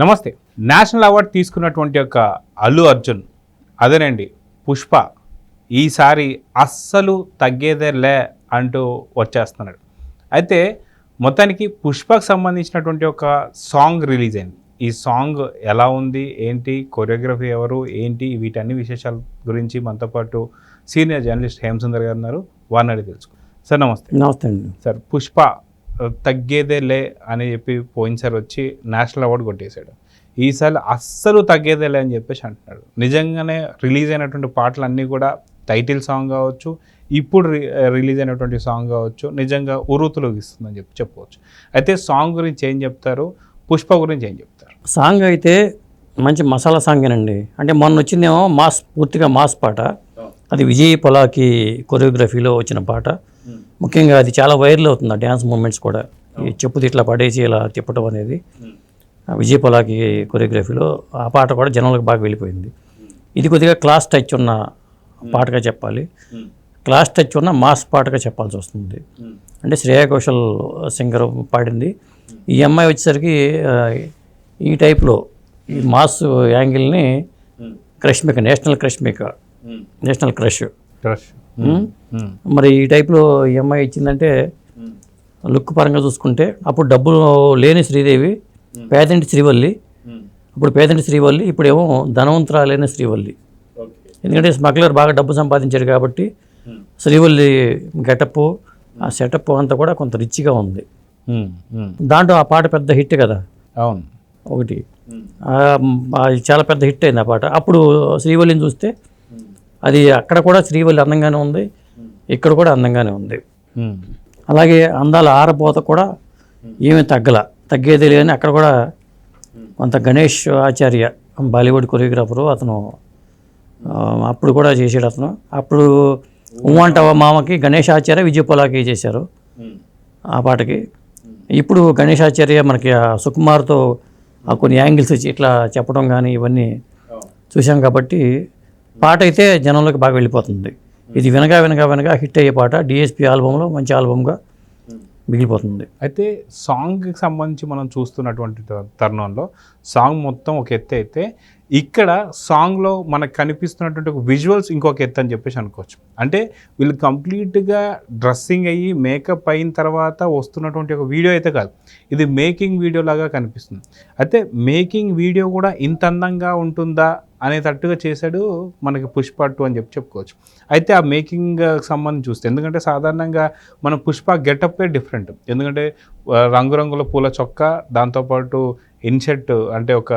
నమస్తే. National award తీసుకున్నటువంటి ఒక అల్లు అర్జున్ అదేనండి పుష్ప ఈసారి అస్సలు తగ్గేదేలే అంటూ వచ్చేస్తున్నాడు. అయితే మొత్తానికి పుష్పకు సంబంధించినటువంటి ఒక సాంగ్ రిలీజ్ అయింది. ఈ సాంగ్ ఎలా ఉంది, ఏంటి, కొరియోగ్రఫీ ఎవరు, ఏంటి, వీటన్ని విశేషాల గురించి మనతో పాటు సీనియర్ జర్నలిస్ట్ హేమసుందర్ గారు ఉన్నారు. వారిని అడిగి తెలుసుకో. సార్ నమస్తే. నమస్తే అండి. సార్, పుష్ప తగ్గేదేలే అని చెప్పి పోయినసారి వచ్చి నేషనల్ అవార్డు కొట్టేశాడు. ఈసారి అస్సలు తగ్గేదేలే అని చెప్పేసి అంటున్నాడు. నిజంగానే రిలీజ్ అయినటువంటి పాటలు అన్నీ కూడా టైటిల్ సాంగ్ కావచ్చు, ఇప్పుడు రిలీజ్ అయినటువంటి సాంగ్ కావచ్చు, నిజంగా ఉరుతులోగిస్తుందని చెప్పవచ్చు. అయితే సాంగ్ గురించి ఏం చెప్తారు, పుష్ప గురించి ఏం చెప్తారు? సాంగ్ అయితే మంచి మసాలా సాంగేనండి. అంటే మొన్న వచ్చిందేమో పూర్తిగా మాస్ పాట. అది విజయ్ పొలాకి కొరియోగ్రఫీలో వచ్చిన పాట. ముఖ్యంగా అది చాలా వైరల్ అవుతుంది. ఆ డ్యాన్స్ మూమెంట్స్ కూడా ఈ చెప్పుది ఇట్లా పడేసి ఇలా తిప్పటం అనేది విజయ్ పొలాకి కొరియోగ్రఫీలో ఆ పాట కూడా జనాలకు బాగా వెళ్ళిపోయింది. ఇది కొద్దిగా క్లాస్ టచ్ ఉన్న పాటగా చెప్పాలి, క్లాస్ టచ్ ఉన్న మాస్ పాటగా చెప్పాల్సి వస్తుంది. అంటే శ్రేయా ఘోషల్ సింగర్ పాడింది. ఈ అమ్మాయి వచ్చేసరికి ఈ టైప్లో ఈ మాస్ యాంగిల్ని క్రష్మిక, నేషనల్ క్రష్ మరి ఈ టైప్లో ఈ అమ్మాయి ఇచ్చిందంటే లుక్ పరంగా చూసుకుంటే అప్పుడు డబ్బులు లేని శ్రీదేవి పేదంటి శ్రీవల్లి, ఇప్పుడేమో ధనవంతురాలైన శ్రీవల్లి. ఎందుకంటే స్మగ్లర్ బాగా డబ్బు సంపాదించాడు కాబట్టి శ్రీవల్లి గెటప్, ఆ సెటప్ అంతా కూడా కొంత రిచ్గా ఉంది. దాంట్లో ఆ పాట పెద్ద హిట్ కదా. అవును, ఒకటి అది చాలా పెద్ద హిట్ అయింది ఆ పాట. అప్పుడు శ్రీవల్లిని చూస్తే అది అక్కడ కూడా శ్రీవల్లి అందంగానే ఉంది, ఇక్కడ కూడా అందంగానే ఉంది. అలాగే అందాల ఆరబోత కూడా ఏమీ తగ్గేది లేదని అక్కడ కూడా కొంత గణేష్ ఆచార్య బాలీవుడ్ కొరియోగ్రాఫరు, అతను అప్పుడు కూడా చేసాడు. అతను అప్పుడు ఉమ్మంటవ మామకి గణేష్ ఆచార్య విజయ్ పొలాకి చేశారు ఆ పాటకి. ఇప్పుడు గణేష్ ఆచార్య మనకి సుకుమార్తో కొన్ని యాంగిల్స్ ఇట్లా చెప్పడం కానీ ఇవన్నీ చూసాం కాబట్టి పాట అయితే జనంలోకి బాగా వెళ్ళిపోతుంది. ఇది వినగా హిట్ అయ్యే పాట. డిఎస్పి ఆల్బంలో మంచి ఆల్బంగా మిగిలిపోతుంది. అయితే సాంగ్కి సంబంధించి మనం చూస్తున్నటువంటి తరుణంలో సాంగ్ మొత్తం ఒక ఎత్తు అయితే ఇక్కడ సాంగ్లో మనకు కనిపిస్తున్నటువంటి ఒక విజువల్స్ ఇంకొక ఎత్తు అని చెప్పేసి అనుకోవచ్చు. అంటే వీళ్ళు కంప్లీట్గా డ్రెస్సింగ్ అయ్యి మేకప్ అయిన తర్వాత వస్తున్నటువంటి ఒక వీడియో అయితే కాదు, ఇది మేకింగ్ వీడియో లాగా కనిపిస్తుంది. అయితే మేకింగ్ వీడియో కూడా ఇంత అందంగా ఉంటుందా అనేటట్టుగా చేశాడు మనకి పుష్ప 2 అని చెప్పుకోవచ్చు. అయితే ఆ మేకింగ్ సంబంధించి చూస్తే, ఎందుకంటే సాధారణంగా మన పుష్ప గెటప్పే డిఫరెంట్. ఎందుకంటే రంగురంగుల పూల చొక్కా, దాంతోపాటు ఇన్షర్ట్, అంటే ఒక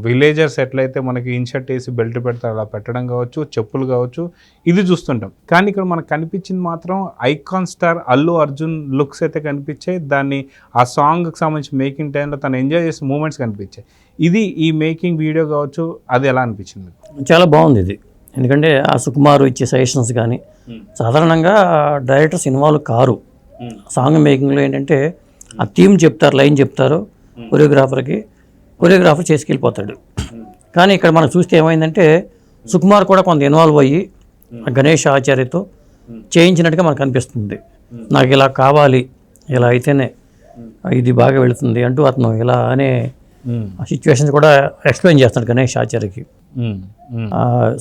విలేజర్స్ ఎట్లయితే మనకి ఇన్షర్ట్ వేసి బెల్ట్ పెడతారు అలా పెట్టడం కావచ్చు, చెప్పులు కావచ్చు, ఇది చూస్తుంటాం. కానీ ఇక్కడ మనకు కనిపించింది మాత్రం icon star Allu Arjun looks అయితే కనిపించాయి. దాన్ని ఆ సాంగ్కి సంబంధించి మేకింగ్ టైంలో తను ఎంజాయ్ చేసే మూమెంట్స్ కనిపించాయి. ఇది ఈ మేకింగ్ వీడియో కావచ్చు, అది ఎలా అనిపించింది? చాలా బాగుంది ఇది. ఎందుకంటే ఆ సుకుమార్ ఇచ్చే సజెషన్స్ కానీ, సాధారణంగా డైరెక్టర్స్ ఇన్వాల్వ్ కారు సాంగ్ మేకింగ్లో. ఏంటంటే ఆ థీమ్ చెప్తారు, లైన్ చెప్తారు కొరియోగ్రాఫర్ చేసుకెళ్ళిపోతాడు. కానీ ఇక్కడ మనం చూస్తే ఏమైందంటే సుకుమార్ కూడా కొంత ఇన్వాల్వ్ అయ్యి గణేష్ ఆచార్యతో చేయించినట్టుగా మనకు అనిపిస్తుంది. నాకు ఇలా కావాలి, ఇలా అయితేనే ఇది బాగా వెళుతుంది అంటూ అతను ఇలా అనే సిచ్యువేషన్స్ కూడా ఎక్స్ప్లెయిన్ చేస్తాడు గణేష్ ఆచార్యకి.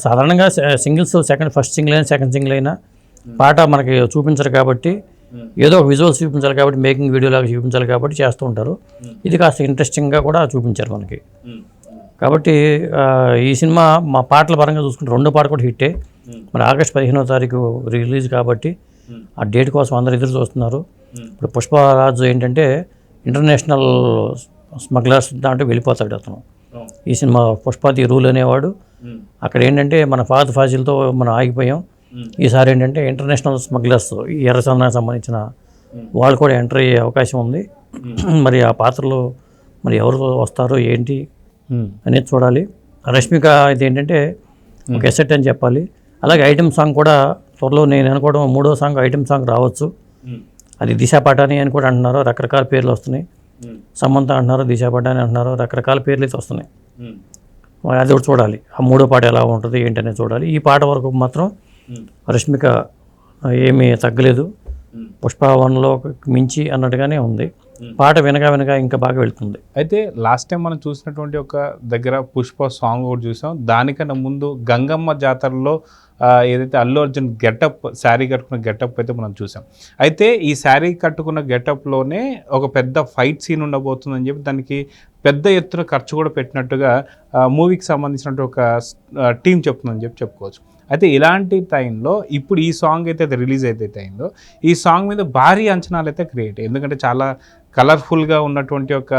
సాధారణంగా సింగిల్స్ ఫస్ట్ సింగిల్ అయినా సెకండ్ సింగిల్ అయినా పాట మనకి చూపించరు కాబట్టి, ఏదో ఒక విజువల్స్ చూపించాలి కాబట్టి, మేకింగ్ వీడియో లాగా చూపించాలి కాబట్టి చేస్తూ ఉంటారు. ఇది కాస్త ఇంట్రెస్టింగ్గా కూడా చూపించారు మనకి. కాబట్టి ఈ సినిమా మా పాటల పరంగా చూసుకుంటే రెండో పాట కూడా హిట్టే. మరి ఆగస్టు 15వ తారీఖు రిలీజ్ కాబట్టి ఆ డేట్ కోసం అందరు ఎదురు చూస్తున్నారు. ఇప్పుడు పుష్పరాజు ఏంటంటే ఇంటర్నేషనల్ స్మగ్లర్స్ దాంట్లో వెళ్ళిపోతాడు అతను. ఈ సినిమా పుష్పతి రూల్ అనేవాడు. అక్కడ ఏంటంటే మన ఫహద్ ఫాజిల్తో మనం ఆగిపోయాం. ఈసారి ఏంటంటే ఇంటర్నేషనల్ స్మగ్లర్స్, ఈ ఎర్రచందనానికి సంబంధించిన వాళ్ళు కూడా ఎంటర్ అయ్యే అవకాశం ఉంది. మరి ఆ పాత్రలో మరి ఎవరు వస్తారో ఏంటి అనేది చూడాలి. రష్మిక ఇది ఏంటంటే ఒక ఎసెట్ అని చెప్పాలి. అలాగే ఐటమ్ సాంగ్ కూడా త్వరలో నేను అనుకోవడం 3వ సాంగ్ ఐటమ్ సాంగ్ రావచ్చు. అది దిశా పటాని అని కూడా అంటున్నారు, రకరకాల పేర్లు వస్తున్నాయి. సమంత అంటున్నారు, దిశా పటాని అంటున్నారు, రకరకాల పేర్లు అయితే వస్తున్నాయి. అది కూడా చూడాలి. ఆ 3వ పాట ఎలా ఉంటుంది ఏంటనేది చూడాలి. ఈ పాట వరకు మాత్రం రష్మిక ఏమీ తగ్గలేదు, పుష్ప 1లో మించి అన్నట్టుగానే ఉంది. పాట వినగా ఇంకా బాగా వెళ్తుంది. అయితే లాస్ట్ టైం మనం చూసినటువంటి ఒక దగ్గర పుష్ప సాంగ్ కూడా చూసాం. దానికన్నా ముందు గంగమ్మ జాతరలో ఏదైతే అల్లు అర్జున్ గెటప్, శారీ కట్టుకున్న గెటప్ అయితే మనం చూసాం. అయితే ఈ శారీ కట్టుకున్న గెటప్లోనే ఒక పెద్ద ఫైట్ సీన్ ఉండబోతుందని చెప్పి దానికి పెద్ద ఎత్తున ఖర్చు కూడా పెట్టినట్టుగా మూవీకి సంబంధించినట్టు ఒక టీం చెప్తుందని చెప్పుకోవచ్చు. అయితే ఇలాంటి టైంలో ఇప్పుడు ఈ సాంగ్ అయితే రిలీజ్ అయితే అయిందో ఈ సాంగ్ మీద భారీ అంచనాలు అయితే క్రియేట్, ఎందుకంటే చాలా కలర్ఫుల్గా ఉన్నటువంటి ఒక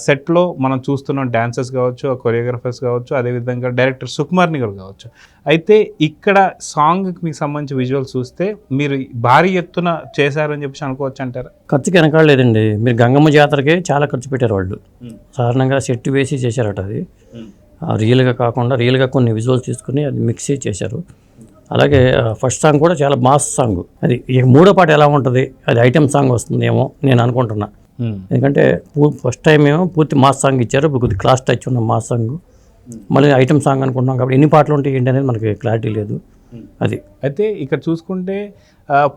సెట్లో మనం చూస్తున్నాం. డాన్సర్స్ కావచ్చు, కొరియోగ్రఫర్స్ కావచ్చు, అదేవిధంగా డైరెక్టర్ సుకుమార్ని కూడా కావచ్చు. అయితే ఇక్కడ సాంగ్కి మీకు సంబంధించి విజువల్స్ చూస్తే మీరు భారీ ఎత్తున చేశారని చెప్పి అనుకోవచ్చు అంటారా? ఖర్చుకి వెనకాలేదండి. మీరు గంగమ్మ జాతరకే చాలా ఖర్చు పెట్టారు వాళ్ళు. సాధారణంగా సెట్ వేసి చేశారట. అది రియల్గా కాకుండా రియల్గా కొన్ని విజువల్స్ తీసుకుని అది మిక్స్ చేశారు. అలాగే ఫస్ట్ సాంగ్ కూడా చాలా మాస్ సాంగ్. అది ఇక మూడో పాట ఎలా ఉంటుంది, అది ఐటెం సాంగ్ వస్తుందేమో నేను అనుకుంటున్నా. ఎందుకంటే ఫస్ట్ టైం ఏమో పూర్తి మాస్ సాంగ్ ఇచ్చారు, ఇప్పుడు కొద్దిగా క్లాస్ టచ్ ఉన్న మాస్ సాంగ్, మళ్ళీ ఐటెం సాంగ్ అనుకుంటున్నాం. కాబట్టి ఎన్ని పాటలు ఉంటాయి ఏంటి అనేది మనకి క్లారిటీ లేదు. అది అయితే ఇక్కడ చూసుకుంటే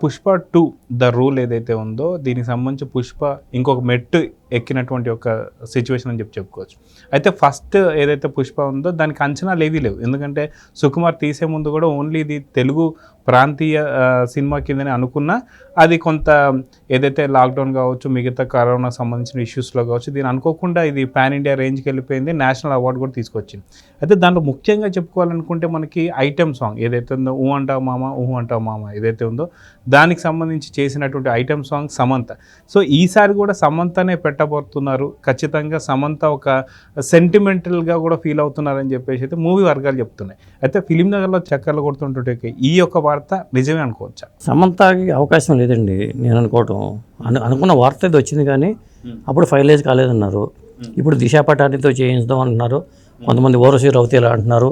పుష్ప 2 ద రూల్ ఏదైతే ఉందో దీనికి సంబంధించి పుష్ప ఇంకొక మెట్టు ఎక్కినటువంటి ఒక సిచ్యువేషన్ అని చెప్పుకోవచ్చు. అయితే ఫస్ట్ ఏదైతే పుష్ప ఉందో దానికి అంచనాలు ఏవీ లేవు, ఎందుకంటే సుకుమార్ తీసే ముందు కూడా ఓన్లీ ఇది తెలుగు ప్రాంతీయ సినిమా కిందనే అనుకున్నా అది కొంత ఏదైతే లాక్డౌన్ కావచ్చు, మిగతా కరోనా సంబంధించిన ఇష్యూస్లో కావచ్చు, దీన్ని అనుకోకుండా ఇది పాన్ ఇండియా రేంజ్కి వెళ్ళిపోయింది, నేషనల్ అవార్డు కూడా తీసుకొచ్చింది. అయితే దాంట్లో ముఖ్యంగా చెప్పుకోవాలనుకుంటే మనకి ఐటెం సాంగ్ ఏదైతే ఉందో ఊ అంటావు మామ ఏదైతే ఉందో దానికి సంబంధించి చేసినటువంటి ఐటెం సాంగ్ సమంత. సో ఈసారి కూడా సమంతనే పెట్టబోతున్నారు. ఖచ్చితంగా సమంత ఒక సెంటిమెంటల్గా కూడా ఫీల్ అవుతున్నారని చెప్పేసి అయితే మూవీ వర్గాలు చెప్తున్నాయి. అయితే ఫిలిం నగర్లో చక్కర్లు కొడుతుంటే ఈ యొక్క వార్త నిజమే అనుకోవచ్చా? సమంతకి అవకాశం లేదండి నేను అనుకోవటం. అనుకున్న వార్త అయితే వచ్చింది కానీ అప్పుడు ఫైనలైజ్ కాలేదన్నారు. ఇప్పుడు దిశా పటానితో చేయించుదాం అంటున్నారు, కొంతమంది ఓరసి రౌతేలా అంటున్నారు.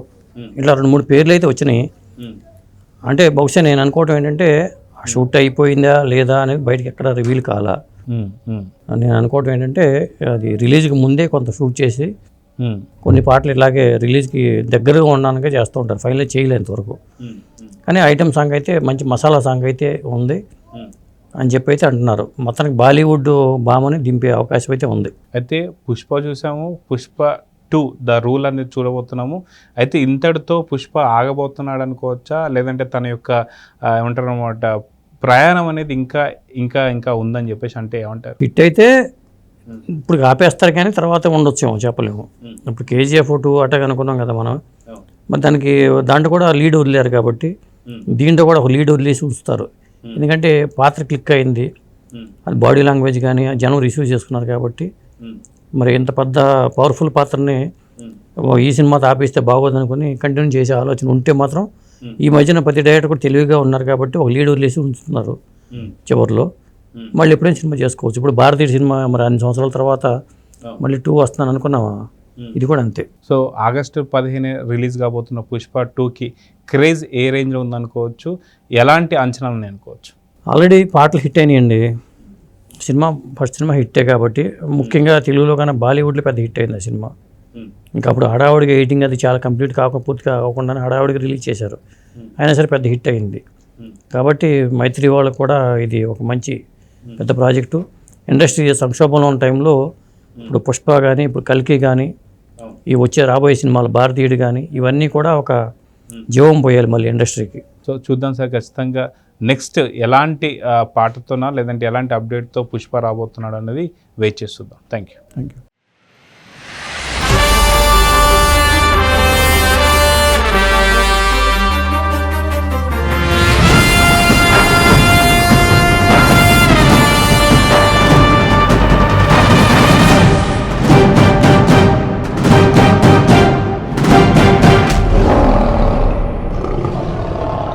ఇట్లా 2-3 పేర్లు అయితే వచ్చినాయి. అంటే బహుశా నేను అనుకోవటం ఏంటంటే షూట్ అయిపోయిందా లేదా అనేది బయటకి ఎక్కడ రివీల్ కాలా. నేను అనుకోవటం ఏంటంటే అది రిలీజ్కి ముందే కొంత షూట్ చేసి కొన్ని పాటలు ఇలాగే రిలీజ్కి దగ్గరగా ఉండడానికే చేస్తూ ఉంటారు, ఫైనల్ చేయలేంత వరకు. కానీ ఐటెం సాంగ్ అయితే మంచి మసాలా సాంగ్ అయితే ఉంది అని చెప్పి అయితే అంటున్నారు. మొత్తానికి బాలీవుడ్ బామని దింపే అవకాశం అయితే ఉంది. అయితే పుష్ప చూసాము, పుష్ప 2 ద రూల్ అనేది చూడబోతున్నాము. అయితే ఇంతటితో పుష్ప ఆగబోతున్నాడు అనుకోవచ్చా, లేదంటే తన యొక్క ఏమంటారు అన్నమాట ప్రయాణం అనేది ఇంకా ఉందని చెప్పేసి అంటే ఏమంటారు? హిట్ అయితే ఇప్పుడు ఆపేస్తారు కానీ తర్వాత ఉండొచ్చేమో చెప్పలేము. ఇప్పుడు KGF 2 అటాక్ అనుకున్నాం కదా మనం, మరి దాంట్లో కూడా లీడ్ వదిలేరు కాబట్టి దీంట్లో కూడా ఒక లీడ్ వదిలేసి ఉంచుతారు. ఎందుకంటే పాత్ర క్లిక్ అయింది, అది బాడీ లాంగ్వేజ్ కానీ జనం రిసీవ్ చేసుకున్నారు కాబట్టి. మరి ఇంత పెద్ద పవర్ఫుల్ పాత్రని ఈ సినిమాతో ఆపేస్తే బాగోదు అనుకుని కంటిన్యూ చేసే ఆలోచన ఉంటే మాత్రం ఈ మధ్యన ప్రతి డైరెక్టర్ కూడా తెలివిగా ఉన్నారు కాబట్టి ఒక లీడ్ వదిలేసి ఉంచుతున్నారు. చివరిలో మళ్ళీ ఎప్పుడైనా సినిమా చేసుకోవచ్చు. ఇప్పుడు భారతీయ సినిమా మరి 2 సంవత్సరాల తర్వాత మళ్ళీ 2 వస్తున్నాను అనుకున్నావా, ఇది కూడా అంతే. సో ఆగస్టు 15 రిలీజ్ కాబోతున్న పుష్ప 2కి క్రేజ్ ఏ రేంజ్లో ఉందనుకోవచ్చు, ఎలాంటి అంచనాలు ఉన్నాయి అనుకోవచ్చు? ఆల్రెడీ పాటలు హిట్ అయినాయండి. ఫస్ట్ సినిమా హిట్టే కాబట్టి, ముఖ్యంగా తెలుగులో కన్నా బాలీవుడ్లో పెద్ద హిట్ అయింది ఆ సినిమా. ఇంకా అప్పుడు హడావుడిగా ఎడిటింగ్ అది చాలా కంప్లీట్ పూర్తిగా కాకుండా హడావుడిగా రిలీజ్ చేశారు, అయినా సరే పెద్ద హిట్ అయింది. కాబట్టి మైత్రి వాళ్ళకు కూడా ఇది ఒక మంచి పెద్ద ప్రాజెక్టు. ఇండస్ట్రీ సంక్షోభంలో ఉన్న టైంలో ఇప్పుడు పుష్ప కానీ, ఇప్పుడు కల్కి కానీ, ఈ రాబోయే సినిమాలు భారతీయుడు కానీ, ఇవన్నీ కూడా ఒక జీవం పోయాలి మళ్ళీ ఇండస్ట్రీకి. సో చూద్దాం సార్, ఖచ్చితంగా నెక్స్ట్ ఎలాంటి పాటతోనా లేదంటే ఎలాంటి అప్డేట్తో పుష్ప రాబోతున్నాడు అనేది వెయిట్ చేస్తుందాం. Thank you.